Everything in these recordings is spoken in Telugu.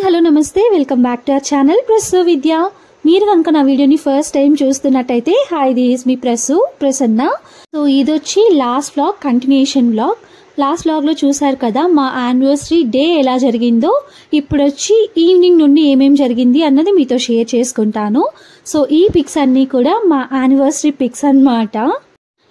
హలో నమస్తే welcome back to our channel Prasu Vidya. మీరు కనుక నా వీడియోని ఫస్ట్ టైం చూస్తున్నట్టయితే hi, this me Prasanna. So ఇది వచ్చి last vlog, continuation vlog. Last వ్లాగ్లో చూసారు కదా మా యానివర్సరీ డే ఎలా జరిగిందో. ఇప్పుడు వచ్చి ఈవినింగ్ నుండి ఏమేం జరిగింది అన్నది మీతో షేర్ చేసుకుంటాను. సో ఈ పిక్స్ అన్నీ కూడా మా యానివర్సరీ పిక్స్ అన్నమాట.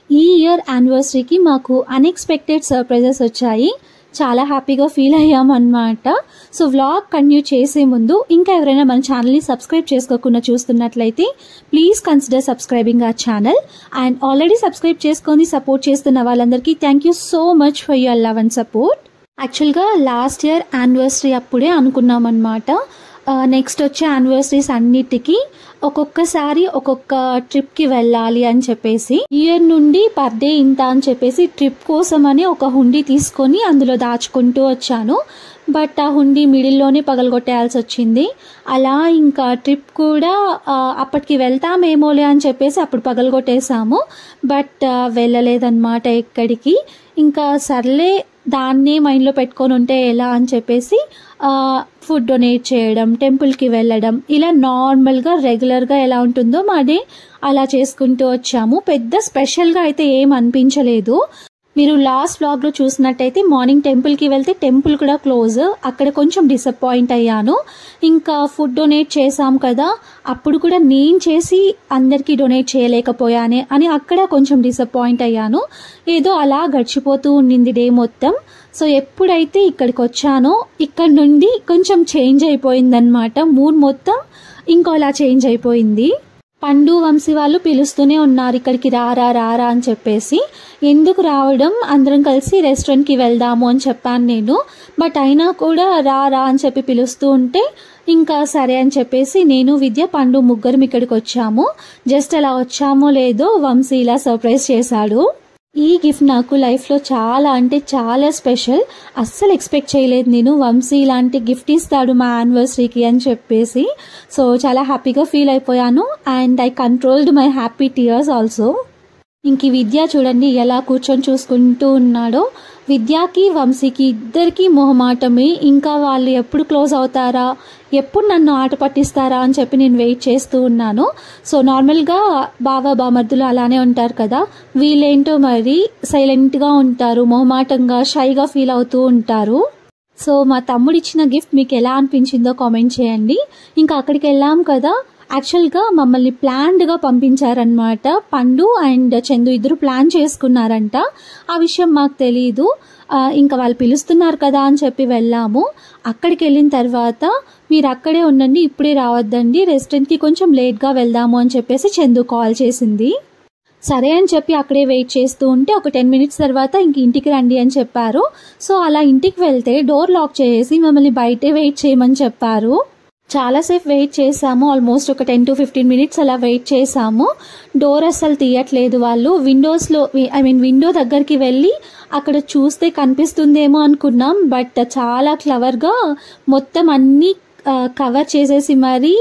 ఈ ఇయర్ యానివర్సరీకి మాకు అన్ఎక్స్పెక్టెడ్ సర్ప్రైజెస్ వచ్చాయి. చాలా హ్యాపీగా ఫీల్ అయ్యామన్నమాట. సో వ్లాగ్ కంటిన్యూ చేసే ముందు ఇంకా ఎవరైనా మన ఛానల్ని సబ్స్క్రైబ్ చేసుకోకుండా చూస్తున్నట్లయితే please consider subscribing our channel. And already subscribe చేసుకొని సపోర్ట్ చేస్తున్న వాళ్ళందరికీ thank you so much for your love and support. యాక్చువల్గా లాస్ట్ ఇయర్ యానివర్సరీ అప్పుడే అనుకున్నాం అన్నమాట, నెక్స్ట్ వచ్చే యానివర్సరీస్ అన్నిటికీ ఒక్కొక్కసారి ఒక్కొక్క ట్రిప్కి వెళ్ళాలి అని చెప్పేసి ఇయర్ నుండి పర్ డే ఇంత అని చెప్పేసి ట్రిప్ కోసం అని ఒక హుండీ తీసుకొని అందులో దాచుకుంటూ వచ్చాను. బట్ ఆ హుండీ మిడిల్లోనే పగలగొట్టేయాల్సి వచ్చింది. అలా ఇంకా ట్రిప్ కూడా అప్పటికి వెళ్తామేమోలే అని చెప్పేసి అప్పుడు పగలగొట్టేసాము. బట్ వెళ్ళలేదన్నమాట ఎక్కడికి. ఇంకా సర్లే దాన్నే మైండ్లో పెట్టుకొని ఉంటే ఎలా అని చెప్పేసి ఫుడ్ డొనేట్ చేయడం, టెంపుల్కి వెళ్ళడం, ఇలా నార్మల్గా రెగ్యులర్గా ఎలా ఉంటుందో మా డే అలా చేసుకుంటూ వచ్చాము. పెద్ద స్పెషల్గా అయితే ఏం అనిపించలేదు. మీరు లాస్ట్ వ్లాగ్లో చూసినట్టయితే మార్నింగ్ టెంపుల్కి వెళ్తే టెంపుల్ కూడా క్లోజ్, అక్కడ కొంచెం డిసప్పాయింట్ అయ్యాను. ఇంకా ఫుడ్ డొనేట్ చేసాం కదా, అప్పుడు కూడా నేను చేసి అందరికీ డొనేట్ చేయలేకపోయానే అని అక్కడ కొంచెం డిసప్పాయింట్ అయ్యాను. ఏదో అలా గడిచిపోతూ ఉండింది డే మొత్తం. సో ఎప్పుడైతే ఇక్కడికి వచ్చానో ఇక్కడ నుండి కొంచెం చేంజ్ అయిపోయిందనమాట. మూడ్ మొత్తం ఇంకోలా చేంజ్ అయిపోయింది. పండు వంశీ వాళ్ళు పిలుస్తూనే ఉన్నారు ఇక్కడికి రారా రారా అని చెప్పేసి. ఎందుకు రావడం, అందరం కలిసి రెస్టారెంట్కి వెళ్దాము అని చెప్పాను నేను. బట్ అయినా కూడా రా అని చెప్పి పిలుస్తూ ఉంటే ఇంకా సరే అని చెప్పేసి నేను, విద్య, పండు ముగ్గురం ఇక్కడికి వచ్చాము. జస్ట్ అలా వచ్చామో లేదో వంశీ ఇలా సర్ప్రైజ్ చేశాడు. ఈ గిఫ్ట్ నాకు లైఫ్లో చాలా అంటే చాలా స్పెషల్. అస్సలు ఎక్స్పెక్ట్ చేయలేదు నేను వంశీ ఇలాంటి గిఫ్ట్ ఇస్తాడు మా యానివర్సరీకి అని చెప్పేసి. సో చాలా హ్యాపీగా ఫీల్ అయిపోయాను. And I controlled my happy tears also. ఇంక విద్య చూడండి ఎలా కూర్చొని చూసుకుంటూ ఉన్నాడో. విద్యాకి వంశీకి ఇద్దరికి మొహమాటమే. ఇంకా వాళ్ళు ఎప్పుడు క్లోజ్ అవుతారా, ఎప్పుడు నన్ను ఆట పట్టిస్తారా అని చెప్పి నేను వెయిట్ చేస్తూ ఉన్నాను. సో నార్మల్గా బావ బామర్దులు అలానే ఉంటారు కదా, వీళ్ళేంటో మరి సైలెంట్గా ఉంటారు, మొహమాటంగా షైగా ఫీల్ అవుతూ ఉంటారు. సో మా తమ్ముడు ఇచ్చిన గిఫ్ట్ మీకు ఎలా అనిపించిందో కామెంట్ చేయండి. ఇంకా అక్కడికి వెళ్ళాం కదా, యాక్చువల్గా మమ్మల్ని ప్లాన్డ్గా పంపించారనమాట. పండు అండ్ చందు ఇద్దరు ప్లాన్ చేసుకున్నారంట. ఆ విషయం మాకు తెలీదు. ఇంకా వాళ్ళు పిలుస్తున్నారు కదా అని చెప్పి వెళ్ళాము. అక్కడికి వెళ్ళిన తర్వాత మీరు అక్కడే ఉండండి, ఇప్పుడే రావద్దండి, రెస్టారెంట్కి కొంచెం లేట్గా వెళ్దాము అని చెప్పేసి చందు కాల్ చేసింది. సరే అని చెప్పి అక్కడే వెయిట్ చేస్తూ ఉంటే ఒక 10 minutes తర్వాత ఇంక ఇంటికి రండి అని చెప్పారు. సో అలా ఇంటికి వెళ్తే డోర్ లాక్ చేసి మమ్మల్ని బయటే వెయిట్ చేయమని చెప్పారు. చాలాసేపు వెయిట్ చేసాము, ఆల్మోస్ట్ ఒక 10 to 15 minutes అలా వెయిట్ చేసాము. డోర్ అస్సలు తీయట్లేదు వాళ్ళు. విండో దగ్గరికి వెళ్ళి అక్కడ చూస్తే కనిపిస్తుందేమో అనుకున్నాం. బట్ చాలా క్లవర్గా మొత్తం అన్నీ కవర్ చేసేసి మరీ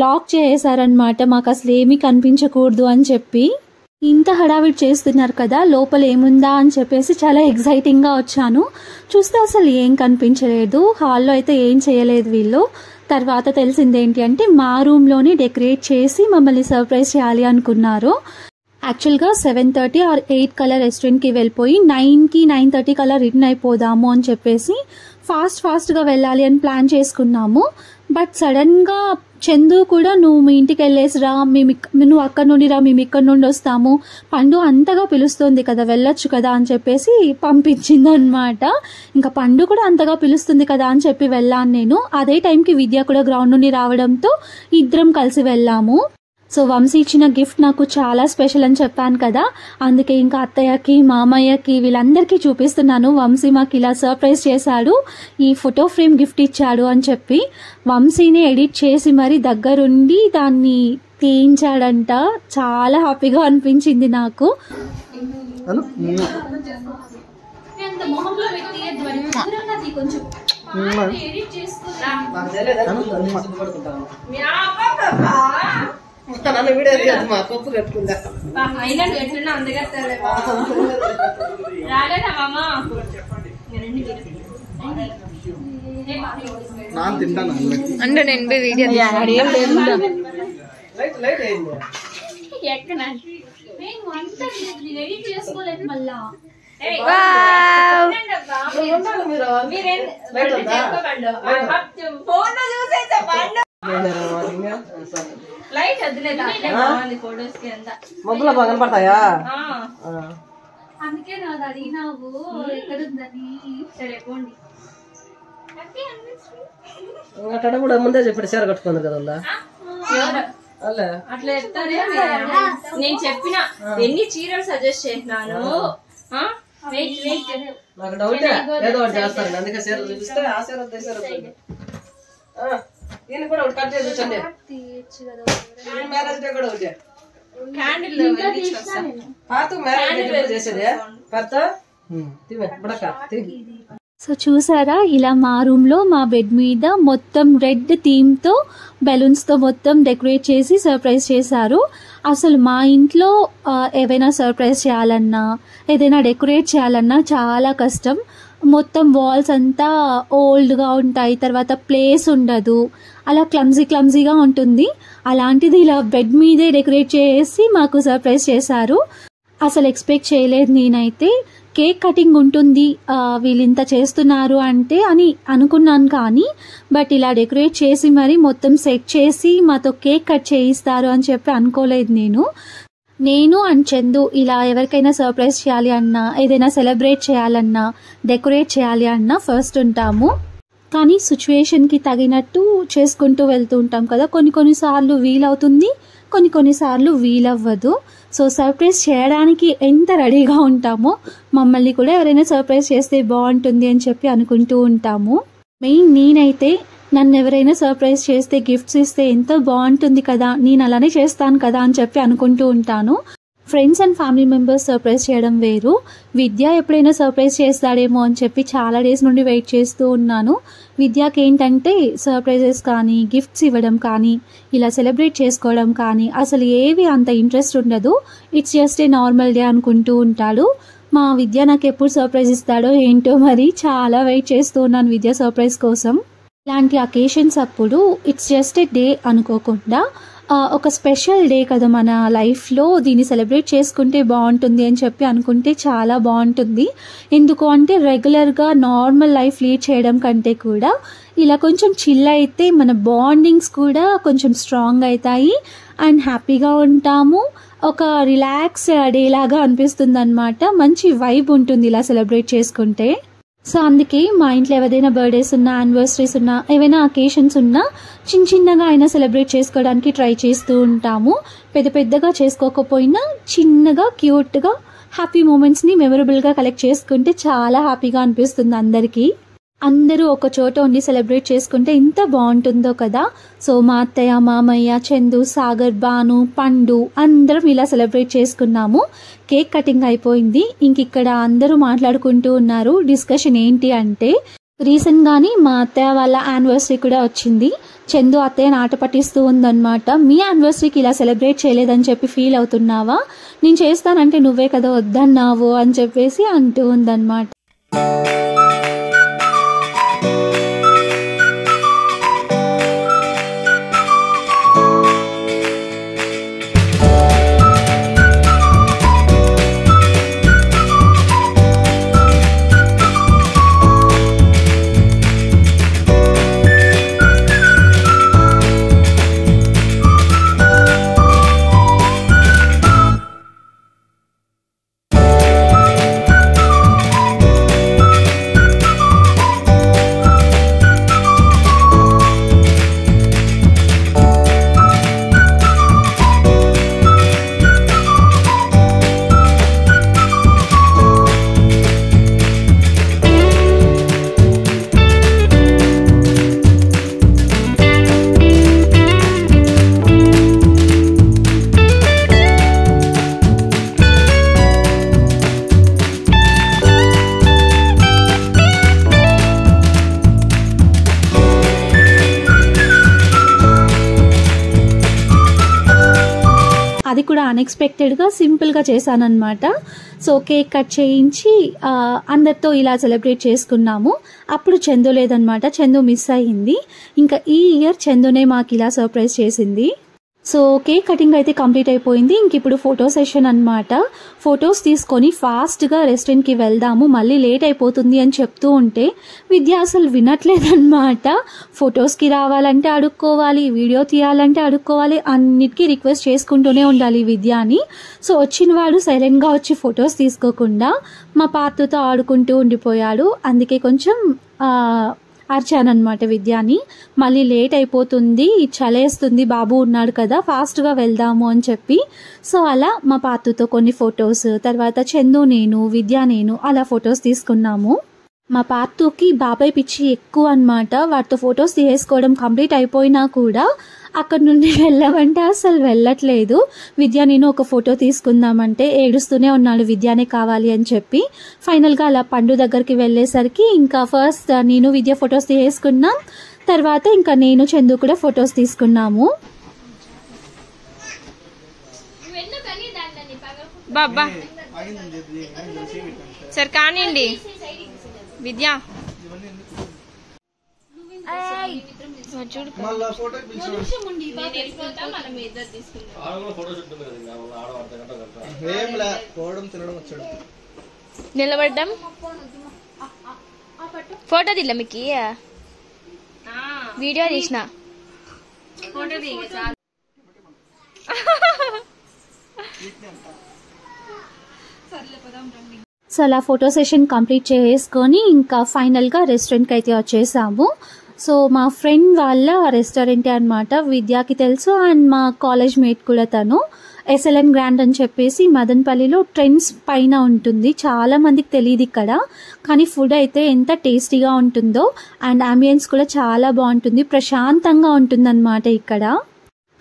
లాక్ చేసేసారనమాట, మాకు అసలు ఏమీ కనిపించకూడదు అని చెప్పి. ఇంత హడావిడి చేస్తున్నారు కదా, లోపల ఏముందా అని చెప్పేసి చాలా ఎగ్జైటింగ్గా వచ్చాను. చూస్తే అసలు ఏం కనిపించలేదు. హాల్లో అయితే ఏం చేయలేదు వీళ్ళు. తర్వాత తెలిసిందేంటి అంటే మా రూమ్లోనే డెకరేట్ చేసి మమ్మల్ని సర్ప్రైజ్ చేయాలి అనుకున్నారు. యాక్చువల్గా 7:30 or 8 కల్లా రెస్టారెంట్కి వెళ్ళిపోయి 9కి 9:30 కల్లా రిటర్న్ అయిపోదాము అని చెప్పేసి ఫాస్ట్గా వెళ్ళాలి అని ప్లాన్ చేసుకున్నాము. బట్ సడన్గా చందు కూడా నువ్వు మీ ఇంటికి వెళ్ళేసిరా, నువ్వు అక్కడ నుండి రా, మేము ఇక్కడ నుండి వస్తాము, పండు అంతగా పిలుస్తుంది కదా వెళ్ళొచ్చు కదా అని చెప్పేసి పంపించింది అనమాట. ఇంకా పండు కూడా అంతగా పిలుస్తుంది కదా అని చెప్పి వెళ్ళాను నేను. అదే టైంకి విద్య కూడా గ్రౌండ్ నుండి రావడంతో ఇద్దరం కలిసి వెళ్ళాము. సో వంశీ ఇచ్చిన గిఫ్ట్ నాకు చాలా స్పెషల్ అని చెప్పాను కదా, అందుకే ఇంకా అత్తయ్యకి, మామయ్యకి, వీళ్ళందరికీ చూపిస్తున్నాను. వంశీ మాకు ఇలా సర్ప్రైజ్ చేశాడు, ఈ ఫోటో ఫ్రేమ్ గిఫ్ట్ ఇచ్చాడు అని చెప్పి. వంశీని ఎడిట్ చేసి మరి దగ్గరుండి దాన్ని తీయించాడంట. చాలా హ్యాపీగా అనిపించింది నాకు. కప్పు కట్టుకుందా రాలేదా మామ నాన్న తింటాను అంటే నేను వీడియో మొదలు బాగా కనపడతాయా అందుకే నాది అడిగినావు ఎక్కడుందని. సరే పోండి. అక్కడ కూడా ముందే చెప్పాడు చీర కట్టుకుంది కదా అట్లా చెప్తారే. నేను చెప్పిన ఎన్ని చీరలు సజెస్ట్ చేసినాను. నాకు డౌట్ ఏదో ఒకటి చేస్తాను, అందుకే చీరలు చూపిస్తే ఆ చీర దీన్ని కూడా ఒకటి కట్ చేసి వచ్చండి. మ్యారేజ్ డే కూడా ఒకటి క్యాండిల్ పాత మ్యారేజ్ డే చేసేది భర్త బుడక. సో చూసారా, ఇలా మా రూమ్లో మా బెడ్ మీద మొత్తం రెడ్ థీమ్తో బెలూన్స్తో మొత్తం డెకరేట్ చేసి సర్ప్రైజ్ చేశారు. అసలు మా ఇంట్లో ఏవైనా సర్ప్రైజ్ చేయాలన్నా ఏదైనా డెకరేట్ చేయాలన్నా చాలా కష్టం. మొత్తం వాల్స్ అంతా ఓల్డ్గా ఉంటాయి, తర్వాత ప్లేస్ ఉండదు, అలా క్లమ్జీగా ఉంటుంది. అలాంటిది ఇలా బెడ్ మీదే డెకరేట్ చేసి మాకు సర్ప్రైజ్ చేశారు. అసలు ఎక్స్పెక్ట్ చేయలేదు నేనైతే. కేక్ కటింగ్ ఉంటుంది వీళ్ళు ఇంత చేస్తున్నారు అంటే అని అనుకున్నాను, కానీ బట్ ఇలా డెకరేట్ చేసి మరి మొత్తం సెట్ చేసి మాతో కేక్ కట్ చేయిస్తారు అని చెప్పి అనుకోలేదు నేను అండ్ చందు ఇలా ఎవరికైనా సర్ప్రైజ్ చేయాలి అన్నా ఏదైనా సెలబ్రేట్ చేయాలన్నా డెకరేట్ చేయాలి అన్నా ఫస్ట్ ఉంటాము. కానీ సిచ్యువేషన్కి తగినట్టు చేసుకుంటూ వెళ్తూ ఉంటాం కదా. కొన్నిసార్లు వీలవుతుంది, కొన్నిసార్లు వీలవ్వదు. సో సర్ప్రైజ్ చేయడానికి ఎంత రెడీగా ఉంటామో మమ్మల్ని కూడా ఎవరైనా సర్ప్రైజ్ చేస్తే బాగుంటుంది అని చెప్పి అనుకుంటూ ఉంటాము. మెయిన్ నేనైతే నన్ను ఎవరైనా సర్ప్రైజ్ చేస్తే గిఫ్ట్స్ ఇస్తే ఎంత బాగుంటుంది కదా, నేను అలానే చేస్తాను కదా అని చెప్పి అనుకుంటూ ఉంటాను. Friends and family members surprise చేయడం వేరు. విద్య ఎప్పుడైనా సర్ప్రైజ్ చేస్తాడేమో అని చెప్పి చాలా డేస్ నుండి వెయిట్ చేస్తూ ఉన్నాను. విద్యకి ఏంటంటే సర్ప్రైజెస్ కానీ గిఫ్ట్స్ ఇవ్వడం కానీ ఇలా సెలబ్రేట్ చేసుకోవడం కానీ అసలు ఏవి అంత ఇంట్రెస్ట్ ఉండదు. It's just a normal day అనుకుంటూ ఉంటాడు. మా విద్య నాకు ఎప్పుడు సర్ప్రైజ్ ఇస్తాడో ఏంటో మరి చాలా వెయిట్ చేస్తూ ఉన్నాను విద్య సర్ప్రైజ్ కోసం. ఇలాంటి అకేషన్స్ అప్పుడు ఇట్స్ జస్ట్ ఏ డే అనుకోకుండా ఒక స్పెషల్ డే కదా మన లైఫ్లో, దీన్ని సెలబ్రేట్ చేసుకుంటే బాగుంటుంది అని చెప్పి అనుకుంటే చాలా బాగుంటుంది. ఎందుకు అంటే రెగ్యులర్గా నార్మల్ లైఫ్ లీడ్ చేయడం కంటే కూడా ఇలా కొంచెం చిల్ అయితే మన బాండింగ్స్ కూడా కొంచెం స్ట్రాంగ్ అవుతాయి అండ్ హ్యాపీగా ఉంటాము. ఒక రిలాక్స్ డే లాగా అనిపిస్తుంది అనమాట. మంచి వైబ్ ఉంటుంది ఇలా సెలబ్రేట్ చేసుకుంటే. సో అందుకే మా ఇంట్లో ఎవరైనా బర్త్డేస్ ఉన్నా యానివర్సరీస్ ఉన్నా ఏవైనా అకేషన్స్ ఉన్నా చిన్నగా అయినా సెలబ్రేట్ చేసుకోవడానికి ట్రై చేస్తూ ఉంటాము. పెద్దగా చేసుకోకపోయినా చిన్నగా క్యూట్గా హ్యాపీ మూమెంట్స్ని మెమరబుల్గా కలెక్ట్ చేసుకుంటే చాలా హ్యాపీగా అనిపిస్తుంది అందరికీ. అందరూ ఒక చోట ఉండి సెలబ్రేట్ చేసుకుంటే ఎంత బాగుంటుందో కదా. సో మా అత్తయ్య, మామయ్య, చందు, సాగర్, బాను, పండు అందరం ఇలా సెలబ్రేట్ చేసుకున్నాము. కేక్ కటింగ్ అయిపోయింది. ఇక్కడ అందరూ మాట్లాడుకుంటూ ఉన్నారు. డిస్కషన్ ఏంటి అంటే రీసెంట్గానే మా అత్తయ్య వాళ్ళ యానివర్సరీ కూడా వచ్చింది. చందు అత్తయ్య ఆట పట్టిస్తూ ఉందన్నమాట. మీ యానివర్సరీకి ఇలా సెలబ్రేట్ చేయలేదని చెప్పి ఫీల్ అవుతున్నావా, నేను చేస్తానంటే నువ్వే కదా వద్దన్నావు అని చెప్పేసి అంటూ ఉందన్నమాట. అది కూడా అన్ఎక్స్పెక్టెడ్గా సింపుల్గా చేశానన్నమాట. సో కేక్ కట్ చేయించి అందరితో ఇలా సెలబ్రేట్ చేసుకున్నాము. అప్పుడు చందు లేదనమాట, చందు మిస్ అయ్యింది. ఇంకా ఈ ఇయర్ చందునే మాకు ఇలా సర్ప్రైజ్ చేసింది. సో కేక్ కటింగ్ అయితే కంప్లీట్ అయిపోయింది. ఇంక ఇప్పుడు ఫోటో సెషన్ అనమాట. ఫొటోస్ తీసుకొని ఫాస్ట్గా రెస్టారెంట్కి వెళ్దాము, మళ్ళీ లేట్ అయిపోతుంది అని చెప్తూ ఉంటే విద్య అసలు వినట్లేదన్నమాట. ఫొటోస్కి రావాలంటే అడుక్కోవాలి, వీడియో తీయాలంటే అడుక్కోవాలి, అన్నిటికీ రిక్వెస్ట్ చేసుకుంటూనే ఉండాలి విద్యాని. సో వచ్చిన వాడు సైలెంట్గా వచ్చి ఫొటోస్ తీసుకోకుండా మా పార్తుతో ఆడుకుంటూ ఉండిపోయాడు. అందుకే కొంచెం అర్చానమాట విద్యాని. మళ్ళీ లేట్ అయిపోతుంది, చలేస్తుంది, బాబు ఉన్నాడు కదా, ఫాస్ట్గా వెళ్దాము అని చెప్పి. సో అలా మా పాతుతో కొన్ని ఫొటోస్, తర్వాత చందు నేను, విద్య నేను అలా ఫొటోస్ తీసుకున్నాము. మా పాతుకి బాబాయ్ పిచ్చి ఎక్కువ అనమాట. వాటితో ఫొటోస్ తీసుకోవడం కంప్లీట్ అయిపోయినా కూడా అక్కడ నుండి వెళ్ళమంటే అసలు వెళ్ళట్లేదు. విద్య నేను ఒక ఫోటో తీసుకుందామంటే ఏడుస్తూనే ఉన్నాడు విద్యానే కావాలి అని చెప్పి. ఫైనల్గా అలా పండు దగ్గరికి వెళ్ళేసరికి ఇంకా ఫస్ట్ నేను విద్య ఫొటోస్ తీసుకున్నాం, తర్వాత ఇంకా నేను చందు కూడా ఫొటోస్ తీసుకున్నాము. బాబా సరే కానివ్వండి విద్య. నిలబడ్డం ఫోటో దిల్ల మీకు వీడియో తీసిన సో అలా ఫోటో సెషన్ కంప్లీట్ చేసుకొని ఇంకా ఫైనల్గా రెస్టారెంట్కి అయితే వచ్చేసాము. సో మా ఫ్రెండ్ వాళ్ళ రెస్టారెంటే అనమాట, విద్యాకి తెలుసు, అండ్ మా కాలేజ్ మేట్ కూడా తను. SLN గ్రాండ్ అని చెప్పేసి మదనపల్లిలో ట్రెండ్స్ పైన ఉంటుంది. చాలా మందికి తెలియదు ఇక్కడ, కానీ ఫుడ్ అయితే ఎంత టేస్టీగా ఉంటుందో అండ్ అంబియన్స్ కూడా చాలా బాగుంటుంది, ప్రశాంతంగా ఉంటుందన్నమాట ఇక్కడ.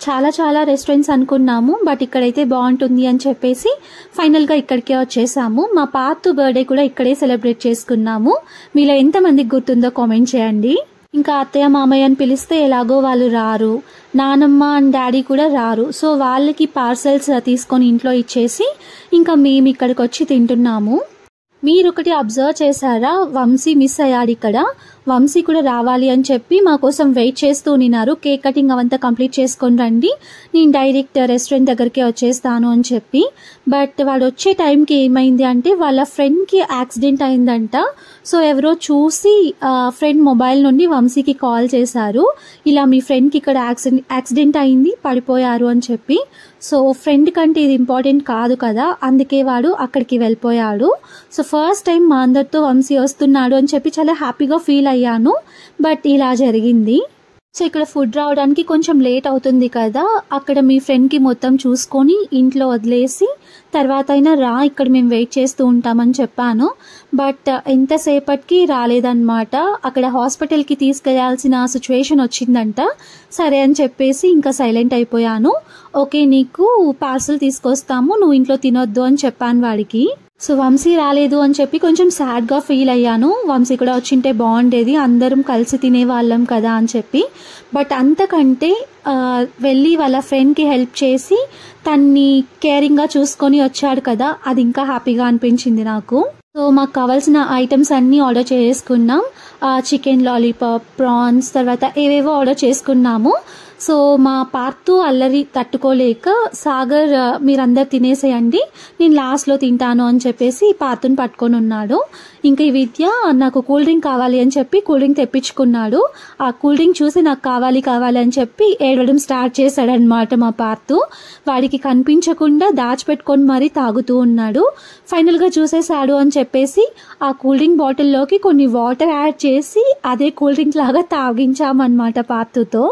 చాలా రెస్టారెంట్స్ అనుకున్నాము, బట్ ఇక్కడైతే బాగుంటుంది అని చెప్పేసి ఫైనల్గా ఇక్కడికే వచ్చేసాము. మా పాతు బర్త్డే కూడా ఇక్కడే సెలబ్రేట్ చేసుకున్నాము. మీలో ఎంతమందికి గుర్తుందో కామెంట్ చేయండి. ఇంకా అత్తయ్య మామయ్య అని పిలిస్తే ఎలాగో వాళ్ళు రారు, నానమ్మ అండ్ డాడీ కూడా రారు. సో వాళ్ళకి పార్సెల్స్ తీసుకొని ఇంట్లో ఇచ్చేసి ఇంకా మేము ఇక్కడికి వచ్చి తింటున్నాము. మీరు ఒకటి అబ్జర్వ్ చేశారా, వంశీ మిస్ అయ్యాడు ఇక్కడ. వంశీ కూడా రావాలి అని చెప్పి మా కోసం వెయిట్ చేస్తూ ఉన్నారు. కేక్ కటింగ్ అవంతా కంప్లీట్ చేసుకొని రండి, నేను డైరెక్ట్ రెస్టారెంట్ దగ్గరికి వచ్చేస్తాను అని చెప్పి. బట్ వాడు వచ్చే టైంకి ఏమైంది అంటే వాళ్ళ ఫ్రెండ్కి యాక్సిడెంట్ అయిందంట. సో ఎవరో చూసి ఫ్రెండ్ మొబైల్ నుండి వంశీకి కాల్ చేశారు, ఇలా మీ ఫ్రెండ్కి ఇక్కడ యాక్సిడెంట్ అయింది, పడిపోయారు అని చెప్పి. సో ఫ్రెండ్ కంటే ఇది ఇంపార్టెంట్ కాదు కదా, అందుకే వాడు అక్కడికి వెళ్ళిపోయాడు. సో ఫస్ట్ టైం మా అందరితో వంశీ వస్తున్నాడు అని చెప్పి చాలా హ్యాపీగా ఫీల్ అయ్యాను. బట్ ఇలా జరిగింది. సో ఇక్కడ ఫుడ్ రావడానికి కొంచెం లేట్ అవుతుంది కదా, అక్కడ మీ ఫ్రెండ్కి మొత్తం చూసుకొని ఇంట్లో వదిలేసి తర్వాత అయినా రా, ఇక్కడ మేము వెయిట్ చేస్తూ ఉంటామని చెప్పాను. బట్ ఎంతసేపటికి రాలేదన్నమాట. అక్కడ హాస్పిటల్కి తీసుకెళ్లాల్సిన సిచ్యువేషన్ వచ్చిందంట. సరే అని చెప్పేసి ఇంకా సైలెంట్ అయిపోయాను. ఓకే నీకు పార్సల్ తీసుకొస్తాము, నువ్వు ఇంట్లో తినొద్దు అని చెప్పాను వాడికి. సో వంశీ రాలేదు అని చెప్పి కొంచెం సాడ్గా ఫీల్ అయ్యాను. వంశీ కూడా వచ్చింటే బాగుండేది, అందరం కలిసి తినేవాళ్ళం కదా అని చెప్పి. బట్ అంతకంటే వెళ్ళి వాళ్ళ ఫ్రెండ్కి హెల్ప్ చేసి తన్ని కేరింగ్గా చూసుకొని వచ్చాడు కదా, అది ఇంకా హ్యాపీగా అనిపించింది నాకు. సో మాకు కావాల్సిన ఐటమ్స్ అన్నీ ఆర్డర్ చేసుకున్నాం. చికెన్ లాలీపాప్, ప్రాన్స్, తర్వాత ఏవేవో ఆర్డర్ చేసుకున్నాము. సో మా పార్తు అల్లరి తట్టుకోలేక సాగర్ మీరందరు తినేసేయండి, నేను లాస్ట్లో తింటాను అని చెప్పేసి పార్తుని పట్టుకొని ఉన్నాడు. ఇంకా ఈ విద్య నాకు కూల్ డ్రింక్ కావాలి అని చెప్పి కూల్ డ్రింక్ తెప్పించుకున్నాడు. ఆ కూల్ డ్రింక్ చూసి నాకు కావాలి అని చెప్పి ఏడవడం స్టార్ట్ చేశాడనమాట మా పార్తు. వాడికి కనిపించకుండా దాచిపెట్టుకొని మరీ తాగుతూ ఉన్నాడు. ఫైనల్గా చూసేశాడు అని చెప్పేసి ఆ కూల్ డ్రింక్ బాటిల్లోకి కొన్ని వాటర్ యాడ్ చేసి అదే కూల్ డ్రింక్ లాగా తాగించామన్నమాట పార్తుతో.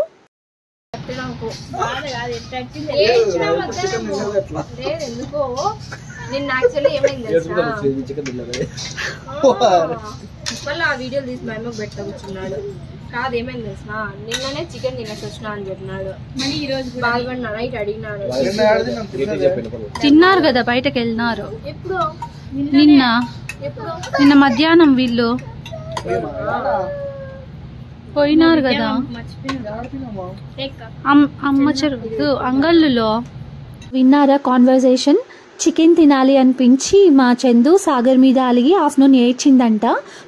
ఎందుకో నిన్న యాక్చువల్లీ ఏమైంది తెలుసా, మళ్ళీ ఆ వీడియోలు తీసి మా అమ్మకి పెట్ట కూర్చున్నాడు. కాదు ఏమైంది తెలుసా, నిన్ననే చికెన్ తినేసి వచ్చినా అని చెప్పినాడు. బాగుపడినా నైట్ అడిగినాడు. తిన్నారు కదా, బయటకు వెళ్ళినారు. ఎప్పుడు నిన్న మధ్యాహ్నం వీళ్ళు పోయినారు కదా అమ్మ చెరుకు అంగళ్ళులో. విన్నారా కాన్వర్జేషన్? చికెన్ తినాలి అనిపించి మా చందు సాగర్ మీద అలిగి ఆఫ్టర్నూన్ ఏడ్చిందంట.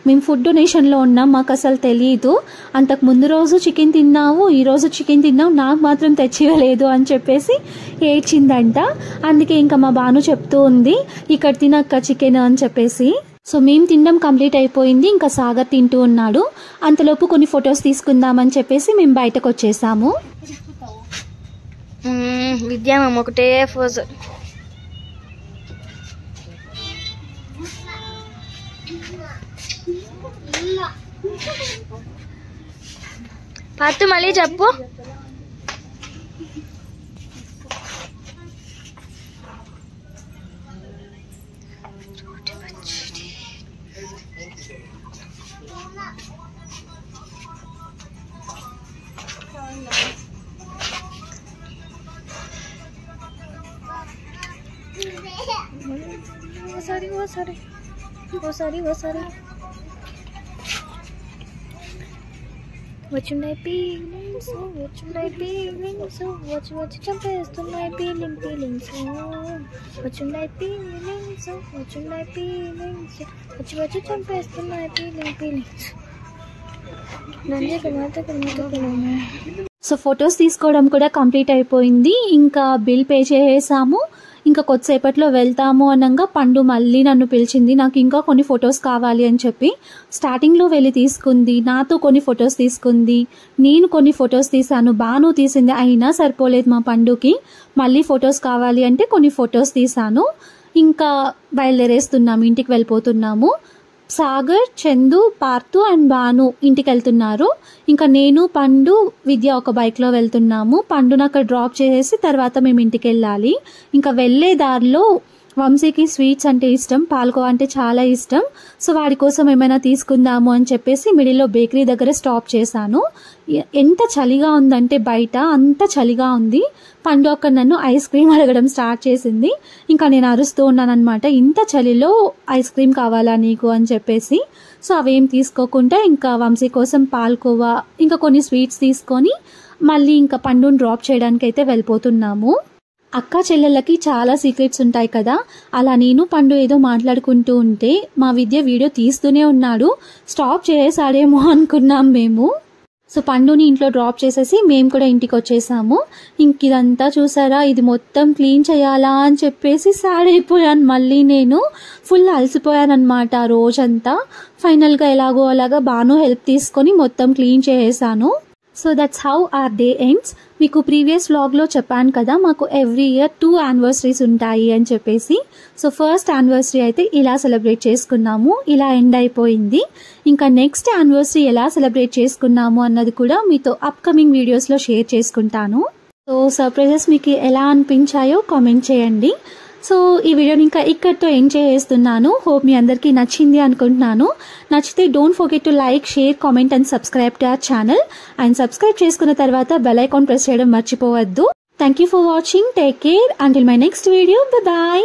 మేము ఫుడ్ డొనేషన్లో ఉన్నాం, మాకు అసలు తెలియదు. అంతకు ముందు రోజు చికెన్ తిన్నావు, ఈరోజు చికెన్ తిన్నావు, నాకు మాత్రం తెచ్చివ్వలేదు అని చెప్పేసి ఏడ్చిందంట. అందుకే ఇంకా మా బాను చెప్తూ ఉంది ఇక్కడ తినక్క చికెన్ అని చెప్పేసి. సో మేము తినడం కంప్లీట్ అయిపోయింది, ఇంకా సాగర్ తింటూ ఉన్నాడు. అంతలోపు కొన్ని ఫొటోస్ తీసుకుందామని చెప్పేసి మేము బయటకు వచ్చేసాము. విద్యా మేము ఒకటే ఫోజ్. పత్తు మళ్ళీ చెప్పు. ఓసారి వచ్చుండే ఫీలింగ్స్ వచ్చి చంపేస్తున్నాయి ఫీలింగ్స్ వచ్చుండే ఫీలింగ్స్ వచ్చి చంపేస్తున్నాయి ఫీలింగ్స్. సో ఫొటోస్ తీసుకోవడం కూడా కంప్లీట్ అయిపోయింది, ఇంకా బిల్ పే చేసేసాము. ఇంకా కొద్దిసేపట్లో వెళ్తాము అనగా పండు మళ్ళీ నన్ను పిలిచింది, నాకు ఇంకా కొన్ని ఫొటోస్ కావాలి అని చెప్పి. స్టార్టింగ్లో వెళ్ళి తీసుకుంది, నాతో కొన్ని ఫొటోస్ తీసుకుంది, నేను కొన్ని ఫొటోస్ తీసాను, బాను తీసింది. అయినా సరిపోలేదు మా పండుకి. మళ్ళీ ఫొటోస్ కావాలి అంటే కొన్ని ఫొటోస్ తీసాను. ఇంకా బయలుదేరేస్తున్నాము, ఇంటికి వెళ్ళిపోతున్నాము. సాగర్, చందు, పార్థు అండ్ బాను ఇంటికి వెళ్తున్నారు. ఇంకా నేను, పండు, విద్య ఒక బైక్లో వెళ్తున్నాము. పండును అక్కడ డ్రాప్ చేసేసి తర్వాత మేము ఇంటికి వెళ్ళాలి. ఇంకా వెళ్ళే దారిలో వంశీకి స్వీట్స్ అంటే ఇష్టం, పాల్కోవా అంటే చాలా ఇష్టం. సో వాడి కోసం ఏమైనా తీసుకుందాము అని చెప్పేసి మిడిల్లో బేకరీ దగ్గర స్టాప్ చేశాను. ఎంత చలిగా ఉందంటే బయట అంత చలిగా ఉంది. పండు అక్కడ నన్ను ఐస్ క్రీమ్ అడగడం స్టార్ట్ చేసింది. ఇంకా నేను అరుస్తూ ఉన్నాను అనమాట, ఇంత చలిలో ఐస్ క్రీమ్ కావాలా నీకు అని చెప్పేసి. సో అవేం తీసుకోకుండా ఇంకా వంశీ కోసం పాల్కోవా ఇంకా కొన్ని స్వీట్స్ తీసుకొని మళ్ళీ ఇంకా పండుని డ్రాప్ చేయడానికి అయితే వెళ్ళిపోతున్నాము. అక్క చెల్లెళ్ళకి చాలా సీక్రెట్స్ ఉంటాయి కదా, అలా నేను పండు ఏదో మాట్లాడుకుంటూ ఉంటే మా విద్య వీడియో తీస్తూనే ఉన్నాడు. స్టాప్ చేసాడేమో అనుకున్నాం మేము. సో పండుని ఇంట్లో డ్రాప్ చేసేసి మేము కూడా ఇంటికి వచ్చేసాము. ఇంక ఇదంతా చూసారా, ఇది మొత్తం క్లీన్ చేయాలా అని చెప్పేసి సాడ్ అయిపోయాను. మళ్ళీ నేను ఫుల్ అలసిపోయాను అనమాట రోజంతా. ఫైనల్గా ఎలాగో అలాగా బాను హెల్ప్ తీసుకొని మొత్తం క్లీన్ చేసేసాను. So that's how our day ends. మీకు ప్రీవియస్ వ్లాగ్లో చెప్పాను కదా, మాకు ఎవ్రీ ఇయర్ 2 యానివర్సరీస్ ఉంటాయి అని చెప్పేసి. సో ఫస్ట్ యానివర్సరీ అయితే ఇలా సెలబ్రేట్ చేసుకున్నాము, ఇలా ఎండ్ అయిపోయింది. ఇంకా నెక్స్ట్ యానివర్సరీ ఎలా సెలబ్రేట్ చేసుకున్నాము అన్నది కూడా మీతో అప్కమింగ్ వీడియోస్లో షేర్ చేసుకుంటాను. సో సర్ప్రైజెస్ మీకు ఎలా అనిపించాయో కామెంట్ చేయండి. సో ఈ వీడియోని ఇంకా ఇక్కడితో ఎండ్ చేస్తున్నాను. హోప్ మీ అందరికీ నచ్చింది అనుకుంటున్నాను. నచ్చితే don't forget to like, share, comment and subscribe to our channel. And subscribe చేసుకున్న తర్వాత బెల్ ఐకాన్ ప్రెస్ చేయడం మర్చిపోవద్దు. Thank you for watching. Take care. Until my next video. Bye.